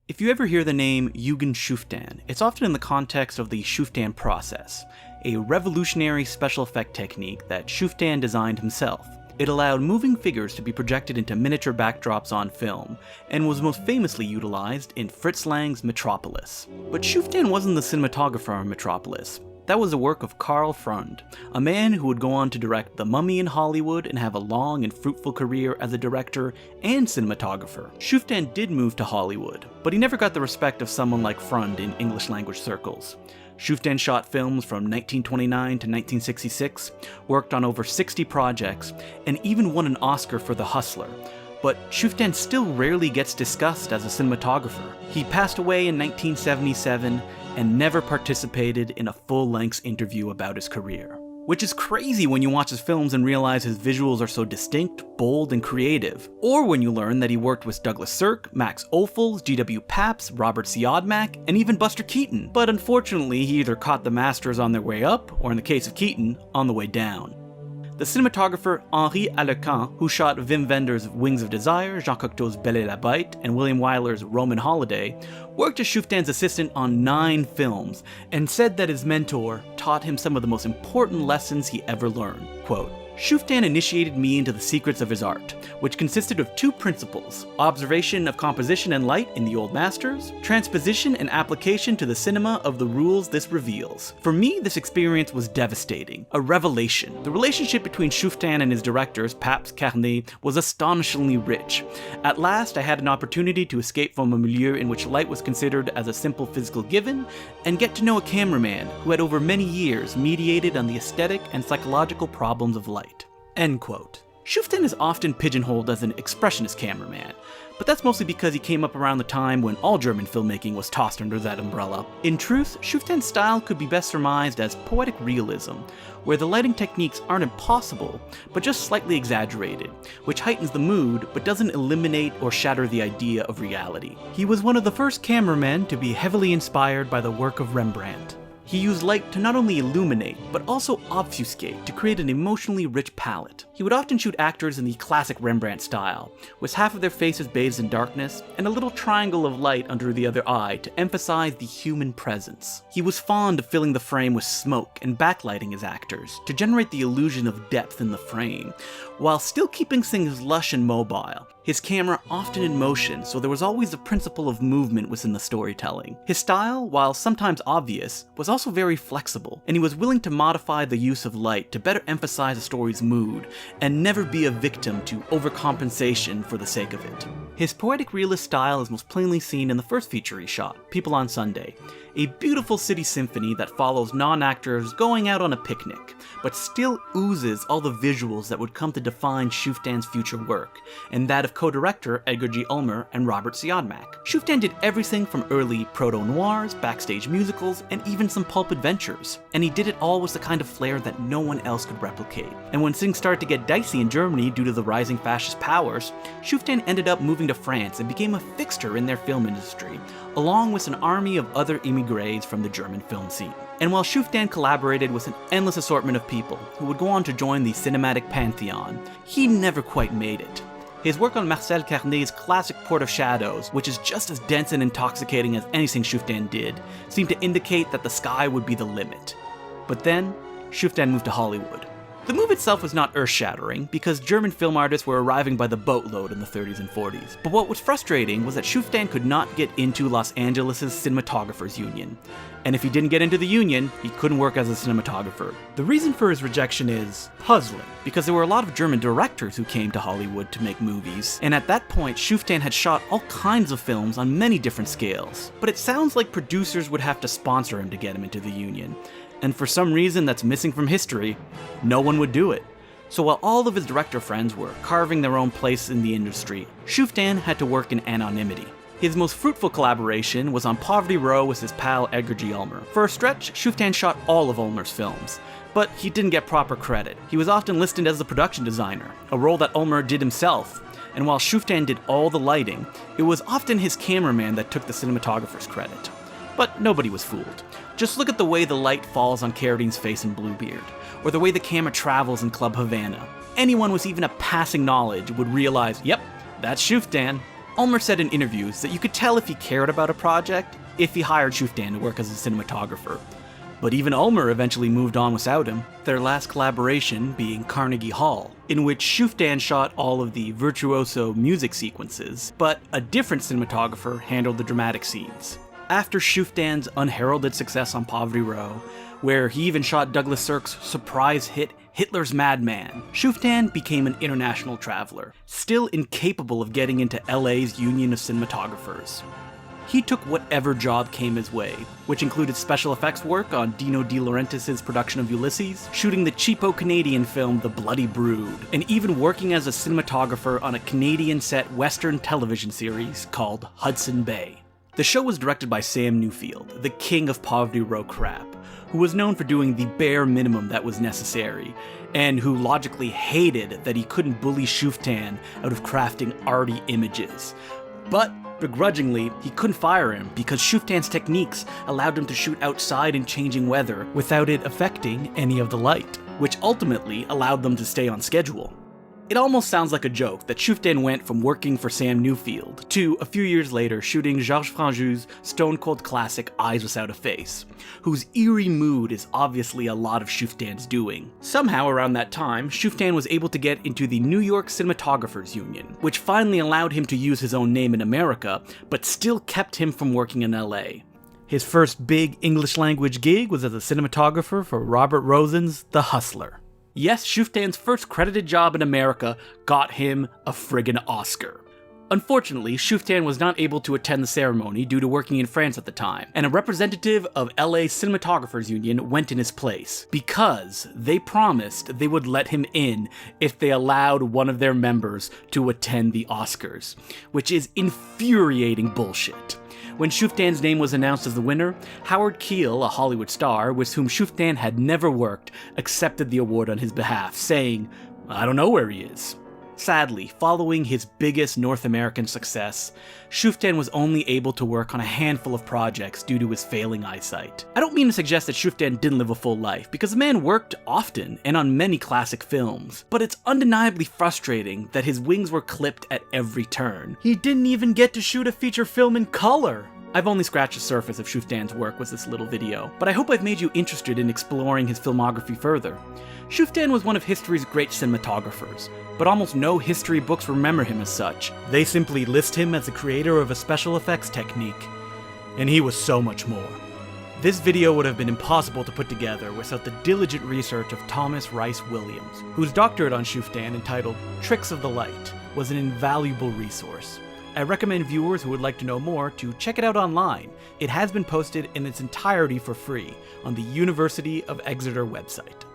If you ever hear the name Eugen Schüfftan, it's often in the context of the Schüfftan process, a revolutionary special effect technique that Schüfftan designed himself. It allowed moving figures to be projected into miniature backdrops on film, and was most famously utilized in Fritz Lang's Metropolis. But Schüfftan wasn't the cinematographer on Metropolis. That was the work of Karl Freund, a man who would go on to direct The Mummy in Hollywood and have a long and fruitful career as a director and cinematographer. Schüfftan did move to Hollywood, but he never got the respect of someone like Freund in English-language circles. Schüfftan shot films from 1929 to 1966, worked on over 60 projects, and even won an Oscar for The Hustler. But Schüfftan still rarely gets discussed as a cinematographer. He passed away in 1977 and never participated in a full-length interview about his career. Which is crazy when you watch his films and realize his visuals are so distinct, bold, and creative. Or when you learn that he worked with Douglas Sirk, Max Ophuls, G.W. Pabst, Robert Siodmak, and even Buster Keaton. But unfortunately, he either caught the masters on their way up, or in the case of Keaton, on the way down. The cinematographer Henri Alecan, who shot Wim Wenders' Wings of Desire, Jean Cocteau's Belle et la Bête, and William Wyler's Roman Holiday, worked as Schüfftan's assistant on 9 films, and said that his mentor taught him some of the most important lessons he ever learned. Quote, "Schüfftan initiated me into the secrets of his art, which consisted of 2 principles: observation of composition and light in the old masters, transposition and application to the cinema of the rules this reveals. For me, this experience was devastating, a revelation. The relationship between Schüfftan and his directors, Pabst, Carnet, was astonishingly rich. At last, I had an opportunity to escape from a milieu in which light was considered as a simple physical given, and get to know a cameraman who had over many years mediated on the aesthetic and psychological problems of light." End quote. Schüfftan is often pigeonholed as an expressionist cameraman, but that's mostly because he came up around the time when all German filmmaking was tossed under that umbrella. In truth, Schüfftan's style could be best surmised as poetic realism, where the lighting techniques aren't impossible, but just slightly exaggerated, which heightens the mood but doesn't eliminate or shatter the idea of reality. He was one of the first cameramen to be heavily inspired by the work of Rembrandt. He used light to not only illuminate, but also obfuscate to create an emotionally rich palette. He would often shoot actors in the classic Rembrandt style, with half of their faces bathed in darkness, and a little triangle of light under the other eye to emphasize the human presence. He was fond of filling the frame with smoke and backlighting his actors, to generate the illusion of depth in the frame, while still keeping things lush and mobile. His camera often in motion, so there was always the principle of movement within the storytelling. His style, while sometimes obvious, was also very flexible, and he was willing to modify the use of light to better emphasize a story's mood, and never be a victim to overcompensation for the sake of it. His poetic realist style is most plainly seen in the first feature he shot, People on Sunday, a beautiful city symphony that follows non-actors going out on a picnic, but still oozes all the visuals that would come to define Schüfftan's future work, and that of co-director Edgar G. Ulmer and Robert Siodmak. Schüfftan did everything from early proto-noirs, backstage musicals, and even some pulp adventures, and he did it all with the kind of flair that no one else could replicate. And when things started to get dicey in Germany due to the rising fascist powers, Schüfftan ended up moving to France and became a fixture in their film industry, along with an army of other immigrants from the German film scene. And while Schüfftan collaborated with an endless assortment of people who would go on to join the cinematic pantheon, he never quite made it. His work on Marcel Carnet's classic Port of Shadows, which is just as dense and intoxicating as anything Schüfftan did, seemed to indicate that the sky would be the limit. But then, Schüfftan moved to Hollywood. The move itself was not earth-shattering, because German film artists were arriving by the boatload in the 30s and 40s. But what was frustrating was that Schüfftan could not get into Los Angeles' Cinematographers Union. And if he didn't get into the union, he couldn't work as a cinematographer. The reason for his rejection is puzzling, because there were a lot of German directors who came to Hollywood to make movies, and at that point Schüfftan had shot all kinds of films on many different scales. But it sounds like producers would have to sponsor him to get him into the union. And for some reason that's missing from history, no one would do it. So while all of his director friends were carving their own place in the industry, Schüfftan had to work in anonymity. His most fruitful collaboration was on Poverty Row with his pal Edgar G. Ulmer. For a stretch, Schüfftan shot all of Ulmer's films, but he didn't get proper credit. He was often listed as the production designer, a role that Ulmer did himself, and while Schüfftan did all the lighting, it was often his cameraman that took the cinematographer's credit. But nobody was fooled. Just look at the way the light falls on Carradine's face in Bluebeard, or the way the camera travels in Club Havana. Anyone with even a passing knowledge would realize, yep, that's Schüfftan. Ulmer said in interviews that you could tell if he cared about a project if he hired Schüfftan to work as a cinematographer. But even Ulmer eventually moved on without him, their last collaboration being Carnegie Hall, in which Schüfftan shot all of the virtuoso music sequences, but a different cinematographer handled the dramatic scenes. After Schüfftan's unheralded success on Poverty Row, where he even shot Douglas Sirk's surprise hit Hitler's Madman, Schüfftan became an international traveler, still incapable of getting into LA's Union of Cinematographers. He took whatever job came his way, which included special effects work on Dino De Laurentiis' production of Ulysses, shooting the cheapo Canadian film The Bloody Brood, and even working as a cinematographer on a Canadian-set Western television series called Hudson Bay. The show was directed by Sam Newfield, the king of Poverty Row crap, who was known for doing the bare minimum that was necessary, and who logically hated that he couldn't bully Schüfftan out of crafting arty images. But begrudgingly, he couldn't fire him because Schüfftan's techniques allowed him to shoot outside in changing weather without it affecting any of the light, which ultimately allowed them to stay on schedule. It almost sounds like a joke that Schüfftan went from working for Sam Newfield to, a few years later, shooting Georges Franju's stone-cold classic Eyes Without a Face, whose eerie mood is obviously a lot of Schüfftan's doing. Somehow around that time, Schüfftan was able to get into the New York Cinematographers Union, which finally allowed him to use his own name in America, but still kept him from working in LA. His first big English-language gig was as a cinematographer for Robert Rosen's The Hustler. Yes, Schüfftan's first credited job in America got him a friggin' Oscar. Unfortunately, Schüfftan was not able to attend the ceremony due to working in France at the time, and a representative of LA's Cinematographers Union went in his place, because they promised they would let him in if they allowed one of their members to attend the Oscars, which is infuriating bullshit. When Schüfftan's name was announced as the winner, Howard Keel, a Hollywood star with whom Schüfftan had never worked, accepted the award on his behalf, saying, "I don't know where he is." Sadly, following his biggest North American success, Schüfftan was only able to work on a handful of projects due to his failing eyesight. I don't mean to suggest that Schüfftan didn't live a full life, because the man worked often and on many classic films, but it's undeniably frustrating that his wings were clipped at every turn. He didn't even get to shoot a feature film in color! I've only scratched the surface of Schüfftan's work with this little video, but I hope I've made you interested in exploring his filmography further. Schüfftan was one of history's great cinematographers, but almost no history books remember him as such. They simply list him as the creator of a special effects technique, and he was so much more. This video would have been impossible to put together without the diligent research of Thomas Rice Williams, whose doctorate on Schüfftan, entitled Tricks of the Light, was an invaluable resource. I recommend viewers who would like to know more to check it out online. It has been posted in its entirety for free on the University of Exeter website.